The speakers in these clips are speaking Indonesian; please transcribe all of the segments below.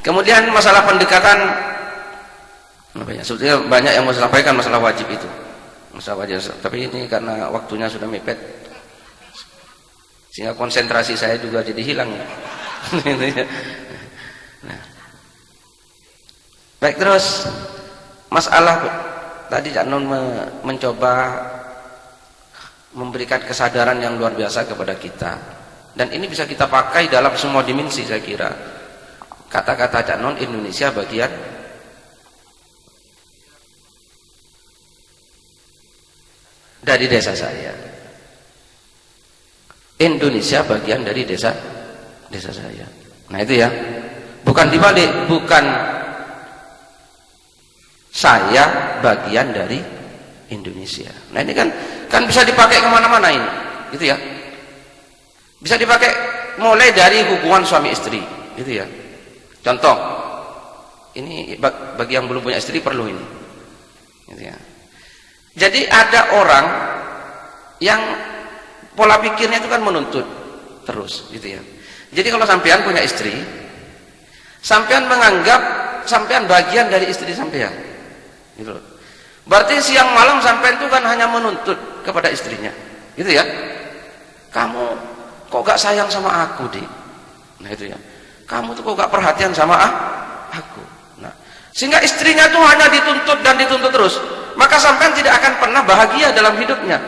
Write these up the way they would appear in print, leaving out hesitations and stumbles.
Kemudian masalah pendekatan, sebetulnya banyak yang mau sampaikan masalah wajib itu, masalah wajib. Tapi ini karena waktunya sudah mepet, sehingga konsentrasi saya juga jadi hilang. Nah. Baik, terus masalah tadi Cak Nun mencoba memberikan kesadaran yang luar biasa kepada kita, dan ini bisa kita pakai dalam semua dimensi. Saya kira kata-kata Cak Nun, Indonesia bagian dari desa saya, Indonesia bagian dari desa saya. Nah itu ya, bukan dibalik, bukan saya bagian dari Indonesia. Nah ini kan bisa dipakai kemana-mana ini, gitu ya. Bisa dipakai mulai dari hubungan suami istri, gitu ya. Contoh, ini bagi yang belum punya istri perlu ini, gitu ya. Jadi ada orang yang pola pikirnya itu kan menuntut terus, gitu ya. Jadi kalau sampean punya istri, sampean menganggap sampean bagian dari istri sampean, gitu loh. Berarti siang malam sampean itu kan hanya menuntut kepada istrinya, gitu ya. Kamu kok gak sayang sama aku, Dik? Nah itu ya. Kamu tuh kok gak perhatian sama aku. Nah, sehingga istrinya tuh hanya dituntut dan dituntut terus. Maka sampean tidak akan pernah bahagia dalam hidupnya.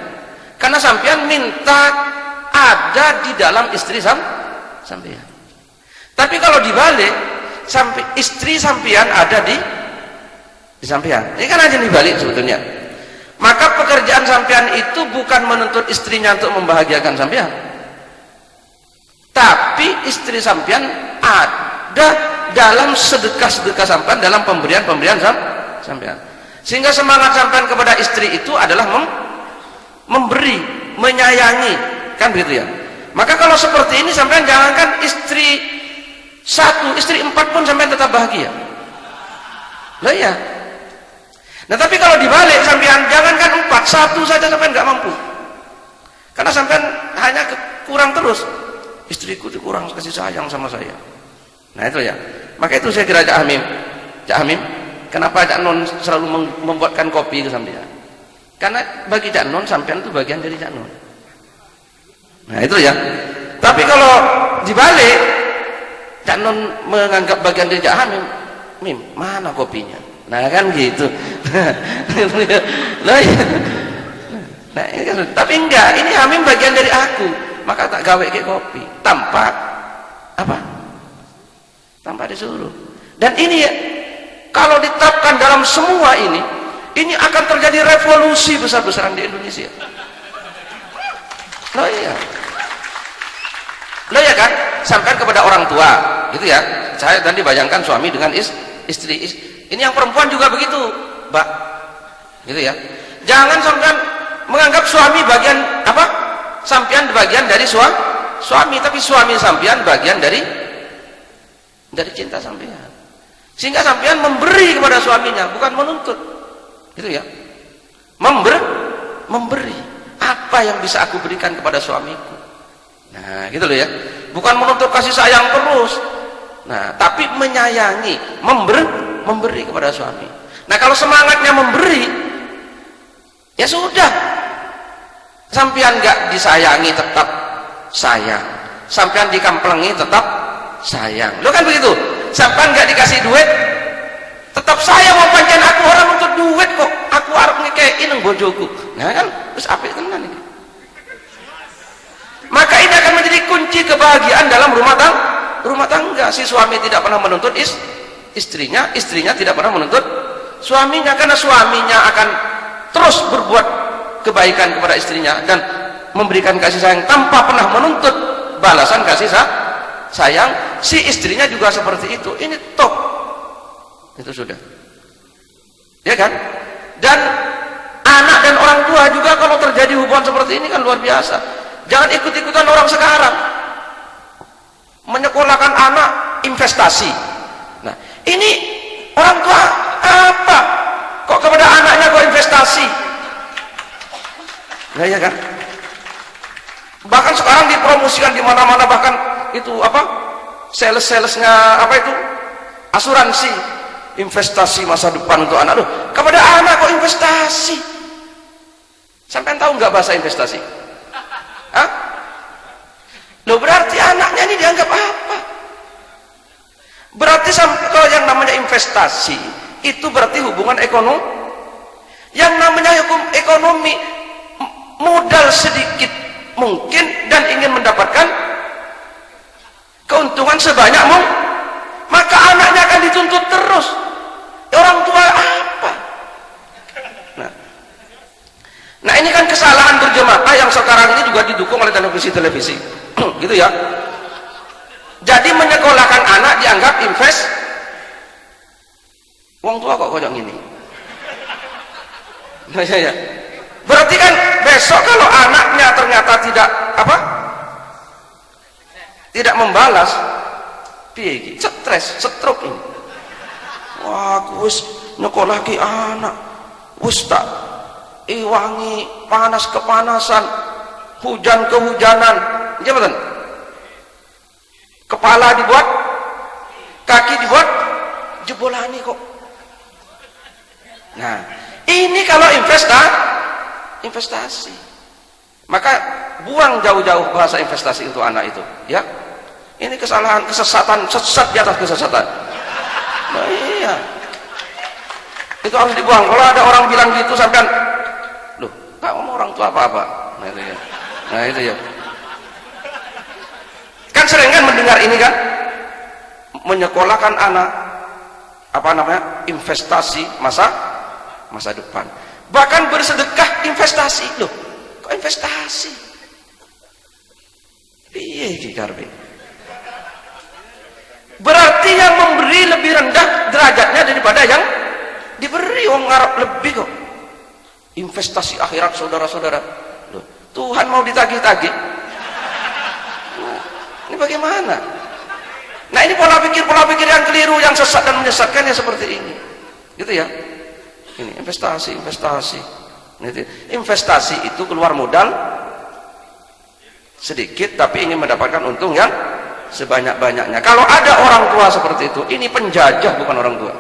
Karena sampean minta ada di dalam istri sampean. Tapi kalau dibalik, istri sampean ada di sampean. Ini kan aja dibalik sebetulnya. Maka pekerjaan sampean itu bukan menuntut istrinya untuk membahagiakan sampean, tapi istri sampean ada dalam sedekah-sedekah sampean, dalam pemberian-pemberian sampean. Sehingga semangat sampean kepada istri itu adalah memberi, menyayangi, kan begitu ya. Maka kalau seperti ini sampean jangankan istri 1, istri 4 pun sampean tetap bahagia. Lah ya. Nah tapi kalau dibalik, sampean jangankan 4, 1 saja sampean nggak mampu. Karena sampean hanya kurang terus. Istriku itu kurang kasih sayang sama saya. Nah itu ya. Maka itu saya kira Cak Hamim, kenapa Cak Nun selalu membuatkan kopi ke sampean? Karena bagi Cak Nun sampean itu bagian dari Cak Nun. Nah itu ya. Tapi kalau dibalik, Cak Nun menganggap bagian dari Cak Hamim, mana kopinya? Nah kan gitu. Nah, ini kan, tapi enggak, ini Hamim bagian dari aku, maka tak gawe ke kopi tanpa apa? Tanpa disuruh. Dan ini ya, kalau diterapkan dalam semua ini akan terjadi revolusi besar-besaran di Indonesia. Loh iya. Loh ya kan, sampai kepada orang tua, gitu ya. Saya tadi bayangkan suami dengan istri. Ini yang perempuan juga begitu, Mbak. Gitu ya. Jangan sampean menganggap suami bagian apa? Sampean bagian dari suami, tapi suami sampean bagian dari cinta sampean. Sehingga sampean memberi kepada suaminya, bukan menuntut. Gitu ya. Memberi. Apa yang bisa aku berikan kepada suamiku? Nah, gitu loh ya. Bukan menuntut kasih sayang terus. Nah, tapi menyayangi, memberi kepada suami. Nah, kalau semangatnya memberi, ya sudah. Sampean enggak disayangi tetap sayang. Sampean dikamplengi tetap sayang. Lo kan begitu. Sampean enggak dikasih duit, tetap sayang. Mau pancen aku orang untuk duit kok. Aku arep ngekei nang bojoku. Nah kan, terus apik tenan iki. Maka ini akan menjadi kunci kebahagiaan dalam rumah tangga. Si suami tidak pernah menuntut istrinya tidak pernah menuntut suaminya, karena suaminya akan terus berbuat kebaikan kepada istrinya dan memberikan kasih sayang tanpa pernah menuntut balasan kasih sayang. Si istrinya juga seperti itu. Ini top. Itu sudah. Ya kan? Dan anak dan orang tua juga kalau terjadi hubungan seperti ini kan luar biasa. Jangan ikut-ikutan orang sekarang menyekolahkan anak investasi. Nah, ini orang tua apa? Kok kepada anaknya kok investasi? Nah, ya kan? Bahkan sekarang dipromosikan di mana-mana, bahkan itu apa? Salesnya apa itu? asuransi investasi masa depan untuk anak. Loh, kepada anak kok investasi? Sampai tahu nggak bahasa investasi? Hah? Loh, berarti anaknya ini dianggap apa? Berarti kalau yang namanya investasi itu berarti hubungan ekonomi. Yang namanya hukum ekonomi, modal sedikit mungkin dan ingin mendapatkan keuntungan sebanyak mungkin, maka anaknya akan dituntut terus. Orang tua apa? Nah ini kan kesalahan berjemaah yang sekarang ini juga didukung oleh televisi gitu ya. Jadi menyekolahkan anak dianggap invest. Wong tua kok kocok gini. Nah, ya. Berarti kan besok kalau anaknya ternyata tidak apa? Tidak membalas, piye iki? Stres, stroke ini. Wah, aku wis nyekolahke anak. Wis tak iwangi panas kepanasan, hujan kehujanan. Iya betul? Kepala dibuat, kaki dibuat, jebolani kok. Nah, ini kalau investasi. Maka buang jauh-jauh bahasa investasi untuk anak itu, ya. Ini kesalahan, kesesatan, sesat di atas kesesatan. Nah, iya. Itu harus dibuang. Kalau ada orang bilang gitu sampean, loh, nggak ngomong orang tua apa-apa. Nah itu ya. Nah itu ya. Kan sering kan mendengar ini kan, menyekolahkan anak, apa namanya, investasi masa depan. Bahkan bersedekah investasi. Loh, kok investasi? Iya iki karepe. Berarti yang memberi lebih rendah derajatnya daripada yang diberi. Wong ngarep lebih kok. Investasi akhirat saudara-saudara. Loh, Tuhan mau ditagih-tagih. Ini bagaimana? Nah ini pola pikir yang keliru, yang sesat dan menyesatkan ya seperti ini. Gitu ya. Ini investasi. Investasi itu keluar modal sedikit tapi ingin mendapatkan untung yang sebanyak-banyaknya. Kalau ada orang tua seperti itu, ini penjajah bukan orang tua.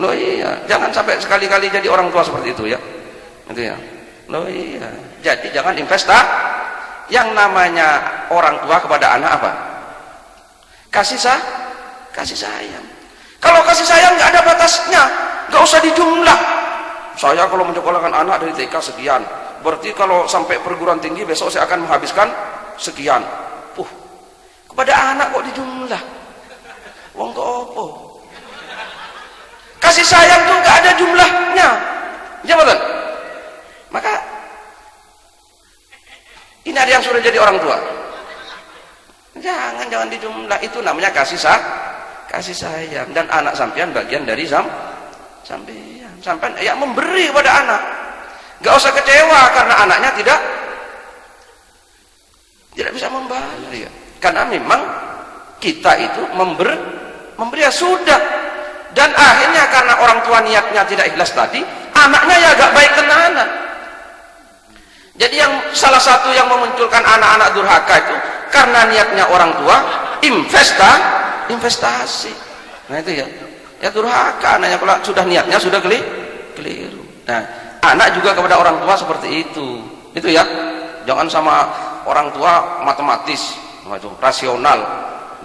Loh iya, jangan sampai sekali-kali jadi orang tua seperti itu ya. Gitu ya. Loh iya. Jadi jangan investasi. Yang namanya orang tua kepada anak apa? Kasih sayang. Kalau kasih sayang nggak ada batasnya, nggak usah dijumlah. Saya kalau menyekolahkan anak dari TK sekian, berarti kalau sampai perguruan tinggi besok saya akan menghabiskan sekian. Kepada anak kok dijumlah? Wong kok opo? Kasih sayang tuh nggak ada jumlahnya, ya betul? Maka ini ada yang sudah jadi orang tua. Jangan dijumlah, itu namanya kasih sayang. Dan anak sampean bagian dari sampean yang memberi kepada anak. Gak usah kecewa karena anaknya tidak bisa memberi. Karena memang kita itu memberi ya sudah. Dan akhirnya karena orang tua niatnya tidak ikhlas tadi, anaknya ya agak baik tenanan. Jadi yang salah satu yang memunculkan anak-anak durhaka itu karena niatnya orang tua investasi. Nah itu ya durhaka anaknya kalau sudah niatnya sudah keliru. Nah anak juga kepada orang tua seperti itu ya. Jangan sama orang tua matematis, itu rasional,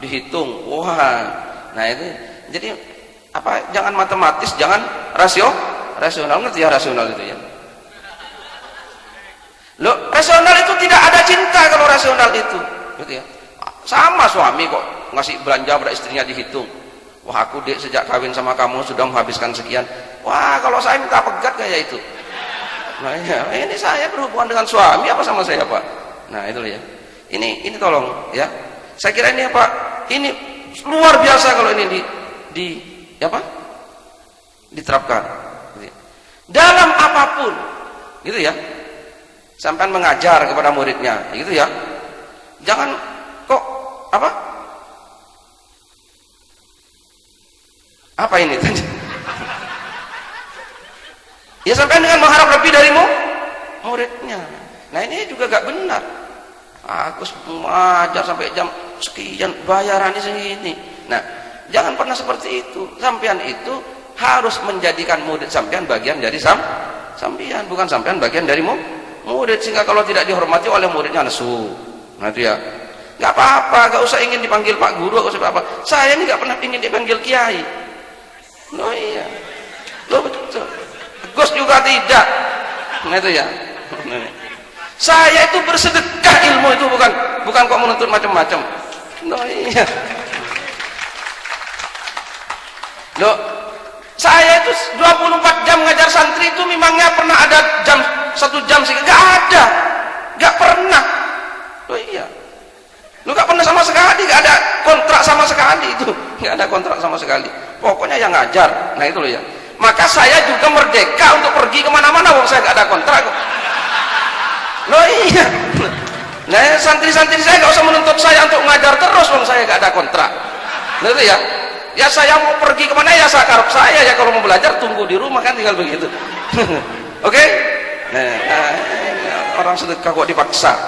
dihitung. Wah, nah itu jadi apa? Jangan matematis, jangan rasional. Ngerti ya rasional itu ya? Loh, rasional itu tidak ada cinta kalau rasional itu, gitu ya. Sama suami kok ngasih belanja pada istrinya dihitung. Wah, aku dek sejak kawin sama kamu sudah menghabiskan sekian. Wah, kalau saya minta pegat kayak itu. Nah, ya, ini saya berhubungan dengan suami apa sama saya, Pak? Nah, itu ya. Ini tolong ya. Saya kira ini apa? Ini luar biasa kalau ini diterapkan. Gitu ya. Dalam apapun, gitu ya. Sampai mengajar kepada muridnya, gitu ya. Jangan kok apa? Apa ini tadi? Ya sampai dengan mengharap lebih dari muridnya. Nah ini juga gak benar. Aku mengajar sampai jam sekian, bayarannya segini. Nah Jangan pernah seperti itu. Sampean itu harus menjadikan murid sampean bagian dari sampean, bukan sampean bagian dari murid, sehingga kalau tidak dihormati oleh muridnya nesu. Nah itu ya. Nggak apa-apa, nggak usah ingin dipanggil Pak Guru, nggak usah apa-apa. Saya ini nggak pernah ingin dipanggil Kiai. Loh iya. Loh betul. Gus juga tidak. Nah itu ya. Saya itu bersedekah ilmu itu bukan kok menuntut macam-macam. Loh iya. Loh, saya itu 24 jam ngajar santri itu memangnya pernah ada jam 1 jam sih? Nggak ada, nggak pernah. Loh iya. Lu nggak pernah sama sekali, nggak ada kontrak sama sekali itu, nggak ada kontrak sama sekali. Pokoknya yang ngajar. Nah itu loh ya. Maka saya juga merdeka untuk pergi kemana-mana, wong saya nggak ada kontrak. Loh iya. Nah santri-santri saya nggak usah menuntut saya untuk ngajar terus, wong saya nggak ada kontrak. Nah itu ya. Ya saya mau pergi kemana ya sakarep saya ya, kalau mau belajar tunggu di rumah kan, tinggal begitu. Oke? Nah, orang sedekah kok dipaksa.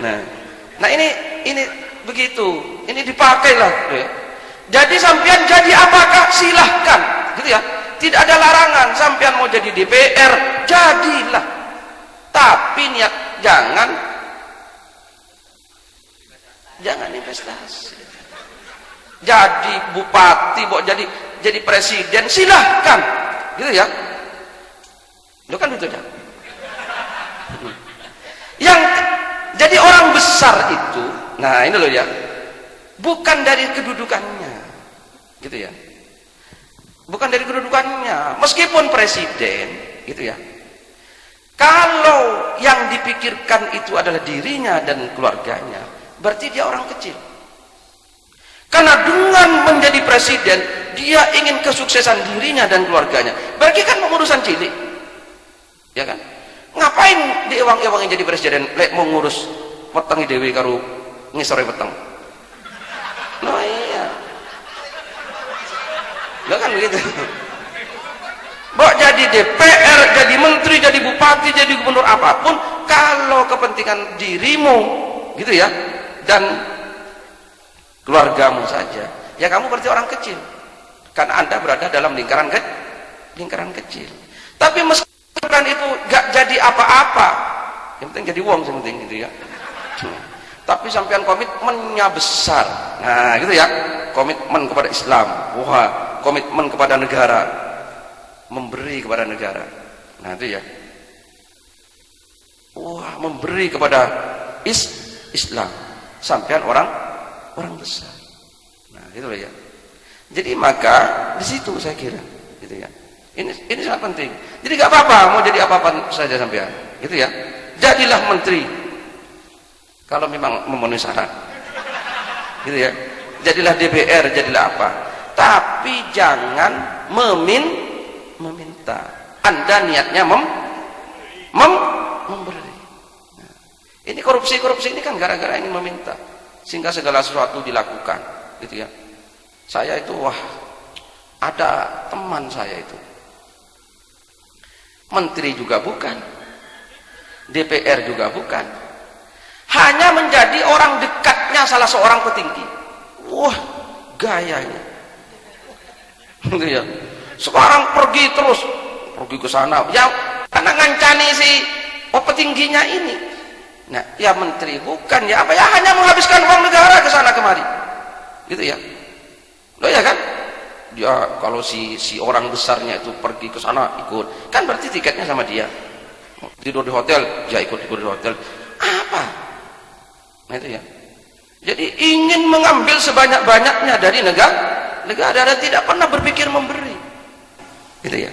Nah ini begitu, ini dipakailah. Jadi sampean jadi apakah silahkan, gitu ya. Tidak ada larangan. Sampean mau jadi DPR, jadilah. Tapi niat jangan investasi. Jadi bupati, jadi presiden, silahkan, gitu ya. Itu kan betul ya. Yang jadi orang besar itu, nah ini loh ya, bukan dari kedudukannya, gitu ya. Bukan dari kedudukannya, meskipun presiden, gitu ya. Kalau yang dipikirkan itu adalah dirinya dan keluarganya, berarti dia orang kecil. Karena dengan menjadi presiden, dia ingin kesuksesan dirinya dan keluarganya. Berarti kan urusan cilik, ya kan? Ngapain diewang-ewang jadi presiden? Lek mau ngurus weteng dewi karo ngisore weteng. Nah iya. Lah kan begitu. Mbok jadi DPR, jadi menteri, jadi bupati, jadi gubernur apapun, kalau kepentingan dirimu, gitu ya, dan keluargamu saja, ya kamu berarti orang kecil, karena Anda berada dalam lingkaran kecil. Tapi meskipun itu gak jadi apa-apa, yang penting jadi wong, yang penting gitu ya. Tapi sampean komitmennya besar, nah gitu ya, komitmen kepada Islam, wah, komitmen kepada negara, memberi kepada negara, nah itu ya, wah, memberi kepada Islam, sampean orang besar. Nah, gitu loh ya. Jadi maka di situ saya kira, gitu ya. Ini sangat penting. Jadi nggak apa-apa mau jadi apa-apa saja sampean, gitu ya. Jadilah menteri kalau memang memenuhi syarat, gitu ya. Jadilah DPR, jadilah apa. Tapi jangan meminta. Anda niatnya memberi. Nah, ini korupsi ini kan gara-gara ingin meminta, sehingga segala sesuatu dilakukan, gitu ya. Saya itu ada teman saya itu menteri juga bukan, DPR juga bukan, hanya menjadi orang dekatnya salah seorang petinggi. Wah, gayanya, gitu ya. Sekarang pergi ke sana, ya karena ngancani si petingginya ini. Nah, ya menteri bukan, ya apa ya, hanya menghabiskan uang negara ke sana kemari, gitu ya. Loh ya kan? Ya kalau si orang besarnya itu pergi ke sana ikut, kan berarti tiketnya sama dia. Tidur di hotel, ya ikut tidur di hotel. Apa? Nah itu ya. Jadi ingin mengambil sebanyak-banyaknya dari negara dan tidak pernah berpikir memberi, gitu ya.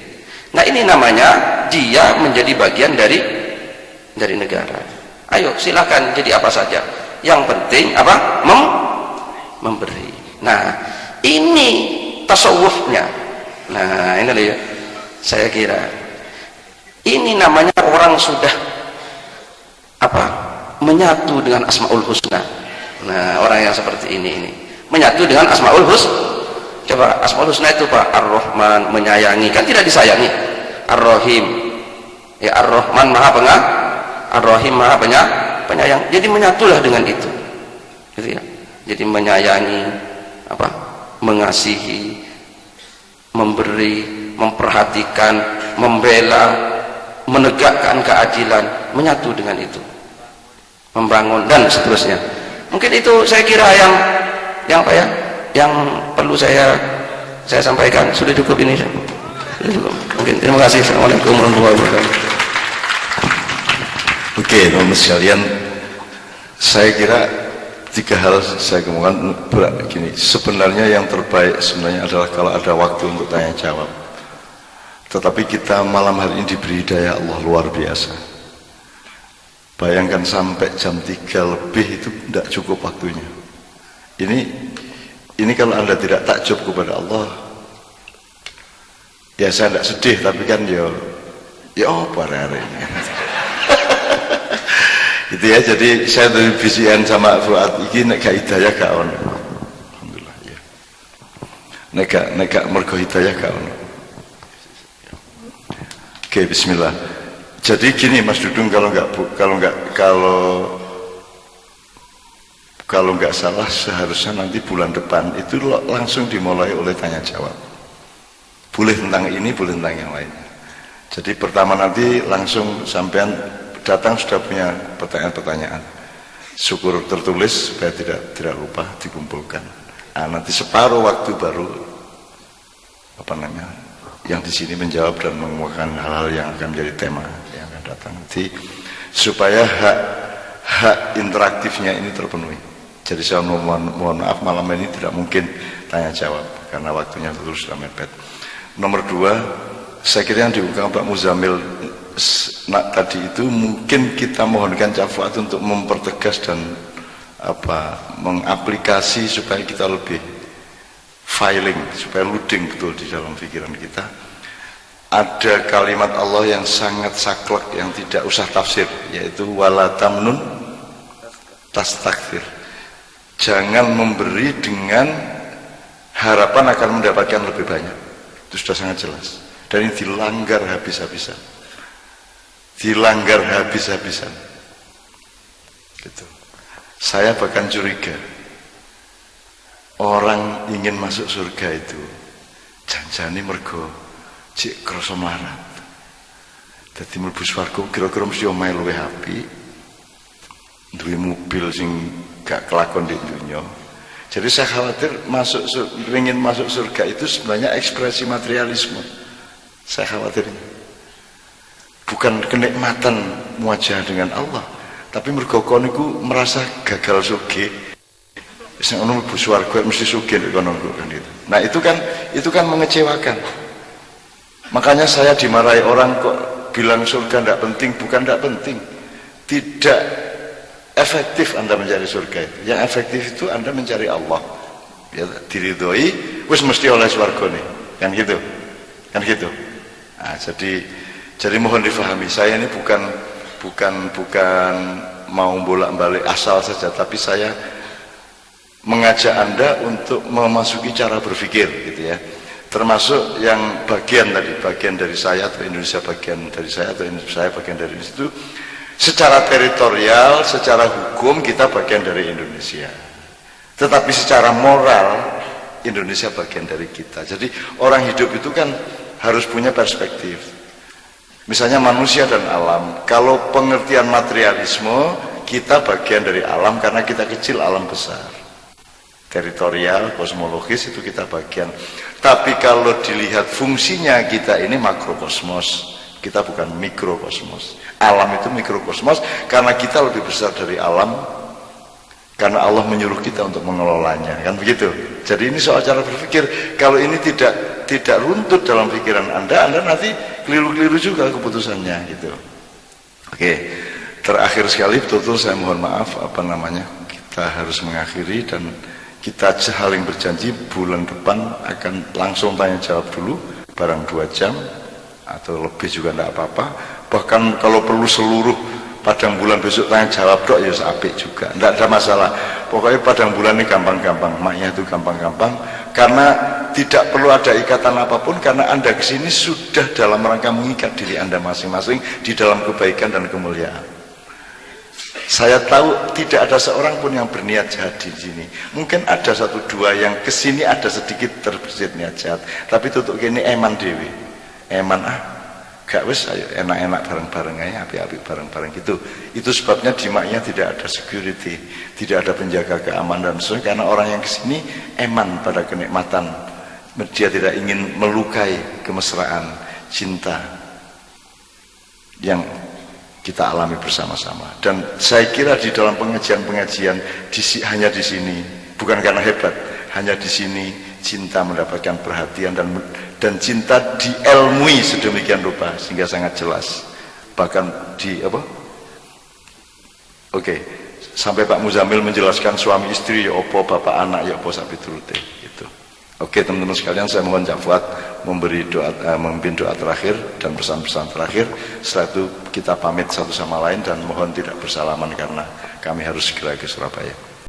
Nah ini namanya dia menjadi bagian dari negara. Ayo silakan jadi apa saja, yang penting apa? Memberi. Nah ini tasawufnya. Nah ini loh ya, saya kira ini namanya orang sudah apa, menyatu dengan Asmaul Husna. Nah orang yang seperti ini menyatu dengan Asmaul Husna. Coba Asmaul Husna itu Pak, Ar-Rahman, menyayangi, kan tidak disayangi. Ar-Rahim, ya Ar-Rahman maha pengasih, Ar-Rahim maha penyayang. Jadi menyatulah dengan itu, gitu ya. Jadi menyayangi apa, mengasihi, memberi, memperhatikan, membela, menegakkan keadilan, menyatu dengan itu, membangun dan seterusnya. Mungkin itu saya kira yang apa ya, yang perlu saya sampaikan. Sudah cukup ini. Sudah cukup. Mungkin terima kasih. Assalamualaikum warahmatullahi wabarakatuh. Oke, teman-teman sekalian, saya kira 3 hal saya kemukakan begini. Sebenarnya yang terbaik sebenarnya adalah kalau ada waktu untuk tanya jawab. Tetapi kita malam hari ini diberi daya Allah luar biasa. Bayangkan sampai jam 3 lebih itu tidak cukup waktunya. Ini kalau Anda tidak takjub kepada Allah, ya saya tidak sedih, tapi kan ya apa hari ini. Itu ya, jadi saya dari bisian sama Fuad ini nek gak hidayah gak ono. Alhamdulillah ya. Nek gak mergo hidayah gak ono. Oke, bismillah. Jadi gini Mas Dudung, kalau nggak salah seharusnya nanti bulan depan itu langsung dimulai oleh tanya jawab. Boleh tentang ini, boleh tentang yang lainnya. Jadi pertama nanti langsung sampean datang sudah punya pertanyaan-pertanyaan. Syukur tertulis supaya tidak lupa dikumpulkan. Nanti separuh waktu baru yang di sini menjawab dan mengemukakan hal-hal yang akan menjadi tema yang akan datang. Jadi supaya hak interaktifnya ini terpenuhi. Jadi saya mohon maaf malam ini tidak mungkin tanya jawab karena waktunya terus sudah mepet. Nomor 2, saya kira yang diungkapkan Pak Muzamil tadi itu mungkin kita mohonkan Cak Fuad untuk mempertegas dan mengaplikasi supaya kita lebih filing, supaya loading betul di dalam pikiran kita. Ada kalimat Allah yang sangat saklek yang tidak usah tafsir, yaitu wala tamnun tastakthir. Jangan memberi dengan harapan akan mendapatkan lebih banyak. Itu sudah sangat jelas. Dan ini dilanggar habis-habisan. Dilanggar habis-habisan. Gitu. Saya bahkan curiga orang ingin masuk surga itu janjane mergo cek krasa melarat. Dadi mlebu swarga kira-kira mesti omahe luwih apik, duwe mobil sing gak kelakon di dunia. Jadi saya khawatir ingin masuk surga itu sebenarnya ekspresi materialisme. Saya khawatir bukan kenikmatan muajah dengan Allah, tapi mergo kon niku merasa gagal sugih. Sing ono mlebu swarga mesti sugih nek kono kan itu. Nah, itu kan mengecewakan. Makanya saya dimarahi orang kok bilang surga tidak penting, bukan tidak penting. Tidak efektif Anda mencari surga itu. Yang efektif itu Anda mencari Allah. Ya, diridhoi wis mesti oleh swarga nih. Kan gitu. Kan gitu. Nah, jadi mohon difahami, saya ini bukan mau bolak-balik asal saja, tapi saya mengajak Anda untuk memasuki cara berpikir gitu ya, termasuk yang bagian dari saya atau Indonesia bagian dari saya atau saya bagian dari itu. Secara teritorial, secara hukum kita bagian dari Indonesia, tetapi secara moral Indonesia bagian dari kita. Jadi orang hidup itu kan harus punya perspektif. Misalnya manusia dan alam. Kalau pengertian materialisme, kita bagian dari alam karena kita kecil, alam besar. Teritorial, kosmologis itu kita bagian. Tapi kalau dilihat fungsinya kita ini makrokosmos, kita bukan mikrokosmos. Alam itu mikrokosmos karena kita lebih besar dari alam, karena Allah menyuruh kita untuk mengelolanya, kan begitu. Jadi ini soal cara berpikir. Kalau ini tidak runtut dalam pikiran Anda nanti keliru-keliru juga keputusannya gitu. Oke, terakhir sekali betul-betul saya mohon maaf kita harus mengakhiri dan kita saling berjanji bulan depan akan langsung tanya jawab dulu barang 2 jam atau lebih juga tidak apa-apa. Bahkan kalau perlu seluruh padang bulan besok tanya jawab dok ya apik juga, tidak ada masalah. Pokoknya padang bulan ini gampang-gampang, maknya itu gampang-gampang karena tidak perlu ada ikatan apapun, karena Anda kesini sudah dalam rangka mengikat diri Anda masing-masing di dalam kebaikan dan kemuliaan. Saya tahu tidak ada seorang pun yang berniat jahat di sini. Mungkin ada satu dua yang kesini ada sedikit terbersit niat jahat, tapi tutup gini eman dewi, eman gak wis ayo enak-enak bareng-bareng aja, api-api bareng-bareng gitu. Itu sebabnya di Maknya tidak ada security, tidak ada penjaga keamanan, karena orang yang kesini eman pada kenikmatan. Dia tidak ingin melukai kemesraan cinta yang kita alami bersama-sama. Dan saya kira di dalam pengajian-pengajian hanya di sini, bukan karena hebat, hanya di sini cinta mendapatkan perhatian dan cinta diilmui sedemikian rupa sehingga sangat jelas. Bahkan di apa? Oke, sampai Pak Muzamil menjelaskan suami istri ya opo, bapak anak ya opo sampai turute gitu. Oke teman-teman sekalian, saya mohon Cak Fuad memberi doa, memimpin doa terakhir dan pesan-pesan terakhir. Setelah itu kita pamit satu sama lain dan mohon tidak bersalaman karena kami harus segera ke Surabaya.